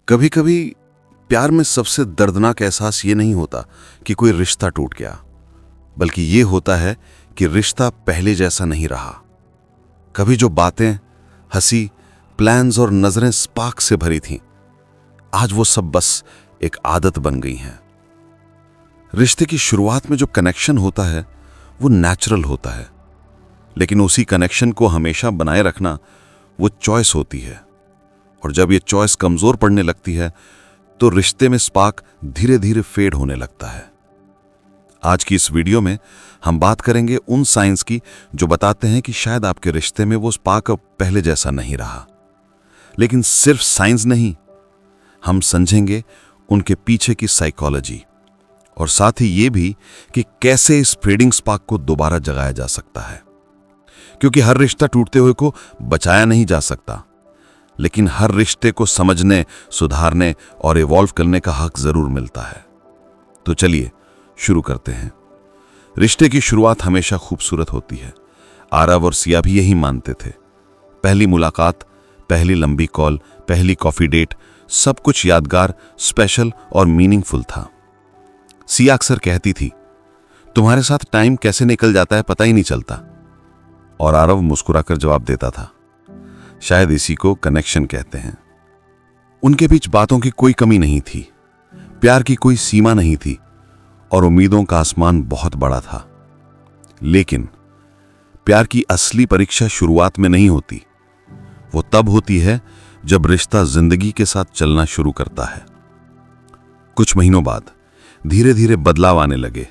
कभी कभी प्यार में सबसे दर्दनाक एहसास ये नहीं होता कि कोई रिश्ता टूट गया, बल्कि ये होता है कि रिश्ता पहले जैसा नहीं रहा। कभी जो बातें, हंसी, प्लान्स और नजरें स्पार्क से भरी थीं, आज वो सब बस एक आदत बन गई हैं। रिश्ते की शुरुआत में जो कनेक्शन होता है वो नेचुरल होता है, लेकिन उसी कनेक्शन को हमेशा बनाए रखना वो चॉइस होती है। और जब ये चॉइस कमजोर पड़ने लगती है तो रिश्ते में स्पार्क धीरे धीरे फेड होने लगता है। आज की इस वीडियो में हम बात करेंगे उन साइंस की जो बताते हैं कि शायद आपके रिश्ते में वो स्पार्क अब पहले जैसा नहीं रहा। लेकिन सिर्फ साइंस नहीं, हम समझेंगे उनके पीछे की साइकोलॉजी और साथ ही ये भी कि कैसे इस फेडिंग स्पार्क को दोबारा जगाया जा सकता है। क्योंकि हर रिश्ता टूटते हुए को बचाया नहीं जा सकता, लेकिन हर रिश्ते को समझने, सुधारने और इवॉल्व करने का हक जरूर मिलता है। तो चलिए शुरू करते हैं। रिश्ते की शुरुआत हमेशा खूबसूरत होती है। आरव और सिया भी यही मानते थे। पहली मुलाकात, पहली लंबी कॉल, पहली कॉफी डेट, सब कुछ यादगार, स्पेशल और मीनिंगफुल था। सिया अक्सर कहती थी, तुम्हारे साथ टाइम कैसे निकल जाता है पता ही नहीं चलता। और आरव मुस्कुराकर जवाब देता था, शायद इसी को कनेक्शन कहते हैं। उनके बीच बातों की कोई कमी नहीं थी, प्यार की कोई सीमा नहीं थी और उम्मीदों का आसमान बहुत बड़ा था। लेकिन प्यार की असली परीक्षा शुरुआत में नहीं होती, वो तब होती है जब रिश्ता जिंदगी के साथ चलना शुरू करता है। कुछ महीनों बाद धीरे धीरे बदलाव आने लगे।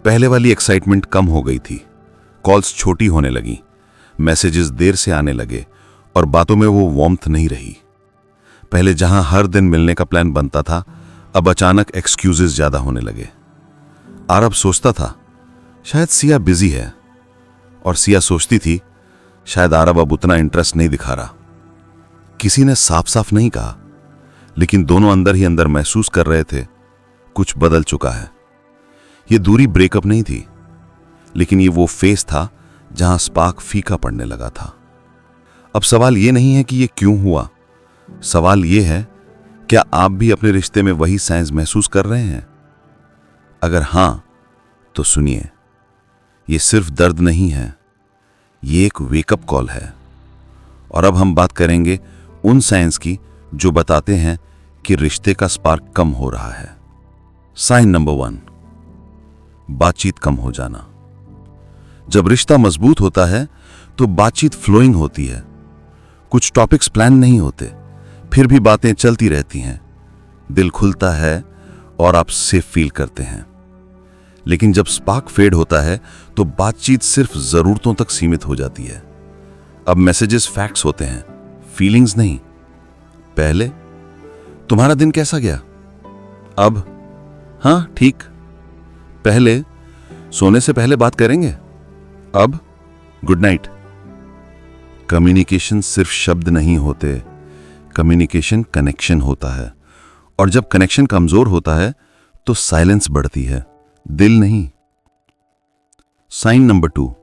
पहले वाली एक्साइटमेंट कम हो गई थी, कॉल्स छोटी होने लगी, मैसेजेस देर से आने लगे और बातों में वो वार्मथ नहीं रही। पहले जहां हर दिन मिलने का प्लान बनता था, अब अचानक एक्सक्यूजेस ज्यादा होने लगे। आरव सोचता था शायद सिया बिजी है, और सिया सोचती थी शायद आरव अब उतना इंटरेस्ट नहीं दिखा रहा। किसी ने साफ साफ नहीं कहा, लेकिन दोनों अंदर ही अंदर महसूस कर रहे थे कुछ बदल चुका है। यह दूरी ब्रेकअप नहीं थी, लेकिन ये वो फेस था जहां स्पार्क फीका पड़ने लगा था। अब सवाल ये नहीं है कि ये क्यों हुआ, सवाल ये है क्या आप भी अपने रिश्ते में वही साइंस महसूस कर रहे हैं? अगर हां तो सुनिए, ये सिर्फ दर्द नहीं है, ये एक वेकअप कॉल है। और अब हम बात करेंगे उन साइंस की जो बताते हैं कि रिश्ते का स्पार्क कम हो रहा है। साइन नंबर 1, बातचीत कम हो जाना। जब रिश्ता मजबूत होता है तो बातचीत फ्लोइंग होती है। कुछ टॉपिक्स प्लान नहीं होते, फिर भी बातें चलती रहती हैं। दिल खुलता है और आप सेफ फील करते हैं। लेकिन जब स्पार्क फेड होता है तो बातचीत सिर्फ जरूरतों तक सीमित हो जाती है। अब मैसेजेस फैक्ट्स होते हैं, फीलिंग्स नहीं। पहले तुम्हारा दिन कैसा गया? अब हां ठीक। पहले सोने से पहले बात करेंगे, अब गुड नाइट। कम्युनिकेशन सिर्फ शब्द नहीं होते, कम्युनिकेशन कनेक्शन होता है। और जब कनेक्शन कमजोर होता है तो साइलेंस बढ़ती है, दिल नहीं। साइन नंबर 2,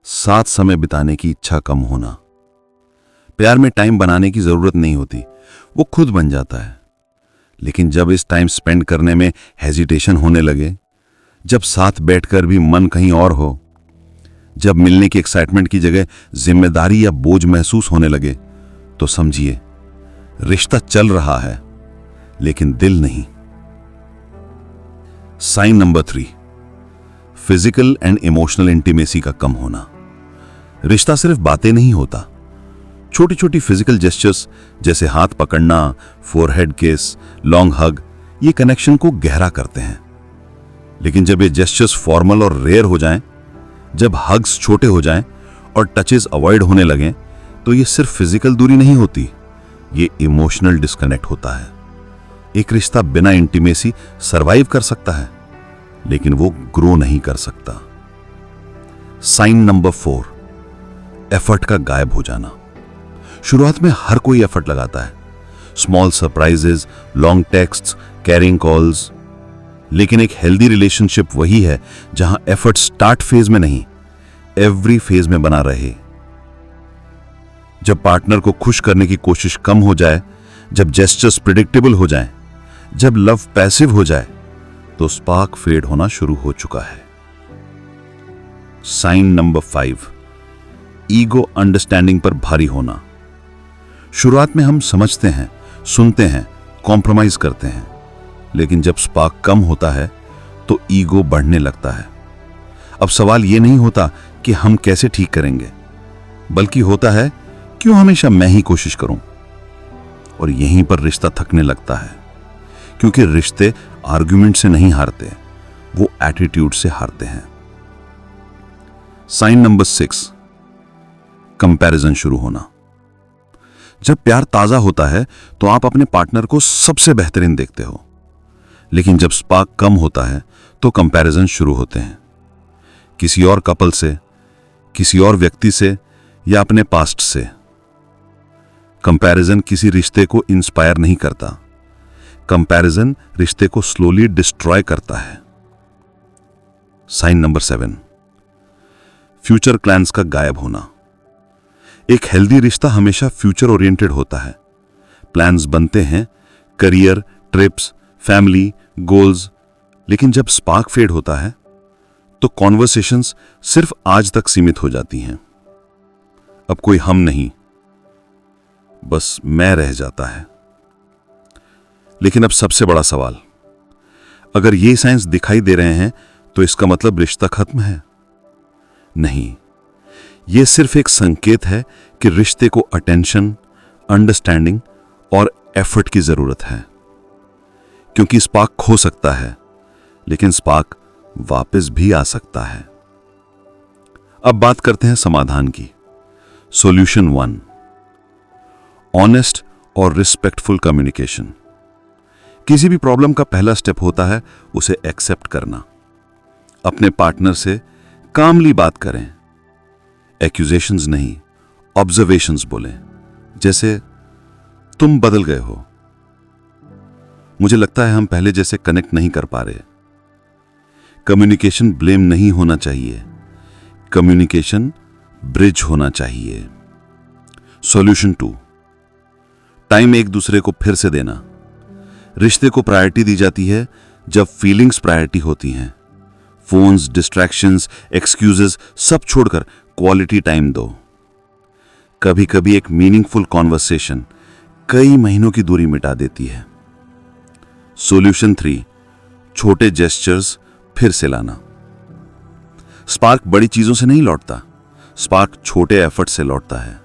साथ समय बिताने की इच्छा कम होना। प्यार में टाइम बनाने की जरूरत नहीं होती, वो खुद बन जाता है। लेकिन जब इस टाइम स्पेंड करने में हेजिटेशन होने लगे, जब साथ बैठकर भी मन कहीं और हो, जब मिलने की एक्साइटमेंट की जगह जिम्मेदारी या बोझ महसूस होने लगे, तो समझिए रिश्ता चल रहा है लेकिन दिल नहीं। Sign number 3, physical and emotional intimacy का कम होना। रिश्ता सिर्फ बातें नहीं होता, छोटी छोटी फिजिकल जेस्चर्स जैसे हाथ पकड़ना, फोरहेड किस, लॉन्ग हग, ये कनेक्शन को गहरा करते हैं। लेकिन जब ये जेस्चर्स फॉर्मल और रेयर हो जाएं, जब हग्स छोटे हो जाएं और टचेस अवॉइड होने लगें, तो ये सिर्फ फिजिकल दूरी नहीं होती, ये इमोशनल डिस्कनेक्ट होता है। एक रिश्ता बिना इंटीमेसी सरवाइव कर सकता है, लेकिन वो ग्रो नहीं कर सकता। साइन नंबर 4, एफर्ट का गायब हो जाना। शुरुआत में हर कोई एफर्ट लगाता है, small surprises, long texts, carrying calls. लेकिन एक हेल्दी रिलेशनशिप वही है जहां एफर्ट स्टार्ट फेज में नहीं, एवरी फेज में बना रहे। जब पार्टनर को खुश करने की कोशिश कम हो जाए, जब जेस्चर्स प्रिडिक्टेबल हो जाएं, जब लव पैसिव हो जाए, तो स्पार्क फेड होना शुरू हो चुका है। साइन नंबर 5, ईगो अंडरस्टैंडिंग पर भारी होना। शुरुआत में हम समझते हैं, सुनते हैं, कॉम्प्रोमाइज करते हैं, लेकिन जब स्पार्क कम होता है तो ईगो बढ़ने लगता है। अब सवाल यह नहीं होता कि हम कैसे ठीक करेंगे, बल्कि होता है क्यों हमेशा मैं ही कोशिश करूं। और यहीं पर रिश्ता थकने लगता है, क्योंकि रिश्ते आर्गुमेंट से नहीं हारते, वो एटीट्यूड से हारते हैं। साइन नंबर 6, कंपैरिजन शुरू होना। जब प्यार ताजा होता है तो आप अपने पार्टनर को सबसे बेहतरीन देखते हो, लेकिन जब स्पार्क कम होता है तो कंपैरिजन शुरू होते हैं, किसी और कपल से, किसी और व्यक्ति से, या अपने पास्ट से। कंपैरिजन किसी रिश्ते को इंस्पायर नहीं करता, कंपैरिजन रिश्ते को स्लोली डिस्ट्रॉय करता है। साइन नंबर 7, फ्यूचर प्लान्स का गायब होना। एक हेल्दी रिश्ता हमेशा फ्यूचर ओरिएंटेड होता है। प्लान्स बनते हैं, करियर, ट्रिप्स, फैमिली, गोल्स, लेकिन जब स्पार्क फेड होता है तो कॉन्वर्सेशंस सिर्फ आज तक सीमित हो जाती हैं। अब कोई हम नहीं, बस मैं रह जाता है। लेकिन अब सबसे बड़ा सवाल, अगर ये साइंस दिखाई दे रहे हैं तो इसका मतलब रिश्ता खत्म है? नहीं, यह सिर्फ एक संकेत है कि रिश्ते को अटेंशन, अंडरस्टैंडिंग और एफर्ट की जरूरत है। क्योंकि स्पार्क खो सकता है, लेकिन स्पार्क वापस भी आ सकता है। अब बात करते हैं समाधान की। सॉल्यूशन 1, ऑनेस्ट और रिस्पेक्टफुल कम्युनिकेशन। किसी भी प्रॉब्लम का पहला स्टेप होता है उसे एक्सेप्ट करना। अपने पार्टनर से कामली बात करें, एक्यूजेशंस नहीं, ऑब्जर्वेशंस बोलें, जैसे तुम बदल गए हो, मुझे लगता है हम पहले जैसे कनेक्ट नहीं कर पा रहे। कम्युनिकेशन ब्लेम नहीं होना चाहिए, कम्युनिकेशन ब्रिज होना चाहिए। सॉल्यूशन 2, टाइम एक दूसरे को फिर से देना। रिश्ते को प्रायोरिटी दी जाती है जब फीलिंग्स प्रायोरिटी होती हैं। फोन्स, डिस्ट्रैक्शंस, एक्सक्यूजेस सब छोड़कर क्वालिटी टाइम दो। कभी कभी एक मीनिंगफुल कॉन्वर्सेशन कई महीनों की दूरी मिटा देती है। सॉल्यूशन 3, छोटे जेस्चर्स फिर से लाना। स्पार्क बड़ी चीजों से नहीं लौटता, स्पार्क छोटे एफर्ट से लौटता है।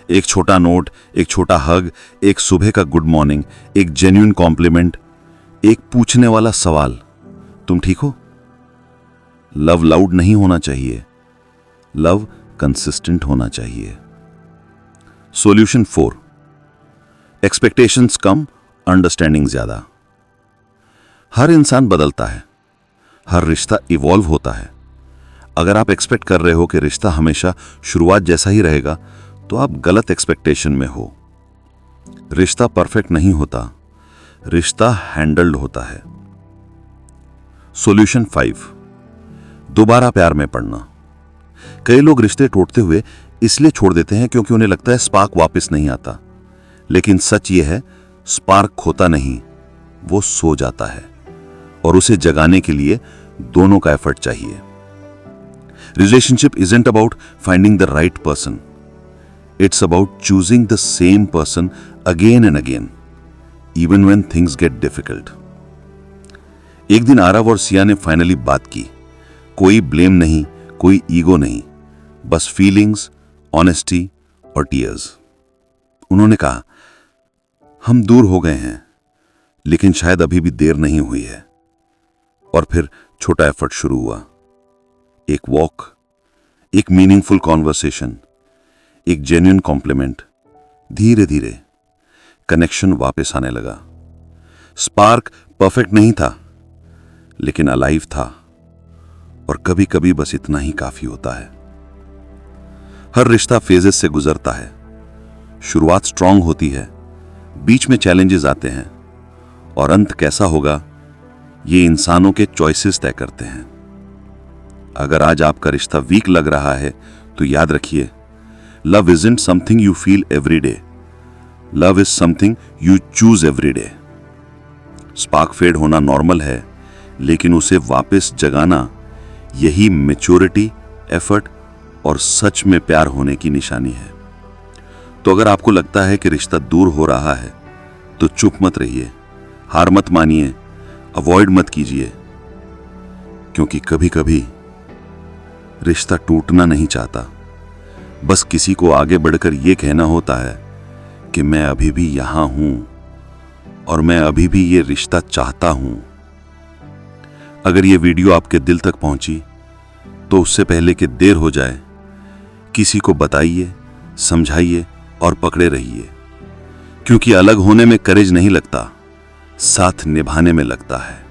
एक छोटा नोट, एक छोटा हग, एक सुबह का गुड मॉर्निंग, एक जेन्युइन कॉम्प्लीमेंट, एक पूछने वाला सवाल, तुम ठीक हो? लव लाउड नहीं होना चाहिए, लव कंसिस्टेंट होना चाहिए। सॉल्यूशन 4, एक्सपेक्टेशंस कम, अंडरस्टैंडिंग ज्यादा। हर इंसान बदलता है, हर रिश्ता इवॉल्व होता है। अगर आप एक्सपेक्ट कर रहे हो कि रिश्ता हमेशा शुरुआत जैसा ही रहेगा, तो आप गलत एक्सपेक्टेशन में हो। रिश्ता परफेक्ट नहीं होता, रिश्ता हैंडल्ड होता है। सॉल्यूशन 5, दोबारा प्यार में पड़ना। कई लोग रिश्ते टूटते हुए इसलिए छोड़ देते हैं क्योंकि उन्हें लगता है स्पार्क वापस नहीं आता। लेकिन सच यह है, स्पार्क खोता नहीं, वो सो जाता है, और उसे जगाने के लिए दोनों का एफर्ट चाहिए। Relationship isn't about finding the right person, it's about choosing the same person again and again, even when things get difficult. एक दिन आरव और सिया ने फाइनली बात की। कोई ब्लेम नहीं, कोई ईगो नहीं, बस फीलिंग्स, ऑनेस्टी और टीयर्स। उन्होंने कहा, हम दूर हो गए हैं, लेकिन शायद अभी भी देर नहीं हुई है। और फिर छोटा एफर्ट शुरू हुआ। एक वॉक, एक मीनिंगफुल कॉन्वर्सेशन, एक जेन्युइन कॉम्प्लीमेंट। धीरे धीरे कनेक्शन वापस आने लगा। स्पार्क परफेक्ट नहीं था, लेकिन अलाइव था, और कभी कभी बस इतना ही काफी होता है। हर रिश्ता फेजेस से गुजरता है। शुरुआत स्ट्रांग होती है, बीच में चैलेंजेस आते हैं, और अंत कैसा होगा ये इंसानों के चॉइसेस तय करते हैं। अगर आज आपका रिश्ता वीक लग रहा है तो याद रखिए, love isn't something you feel every day, love is something you choose every day. Spark fade होना नॉर्मल है, लेकिन उसे वापस जगाना यही मैच्योरिटी, एफर्ट और सच में प्यार होने की निशानी है। तो अगर आपको लगता है कि रिश्ता दूर हो रहा है तो चुप मत रहिए, हार मत मानिए, अवॉइड मत कीजिए, क्योंकि कभी कभी रिश्ता टूटना नहीं चाहता, बस किसी को आगे बढ़कर यह कहना होता है कि मैं अभी भी यहां हूं और मैं अभी भी ये रिश्ता चाहता हूं। अगर ये वीडियो आपके दिल तक पहुंची तो उससे पहले कि देर हो जाए, किसी को बताइए, समझाइए और पकड़े रहिए, क्योंकि अलग होने में करेज नहीं लगता, साथ निभाने में लगता है।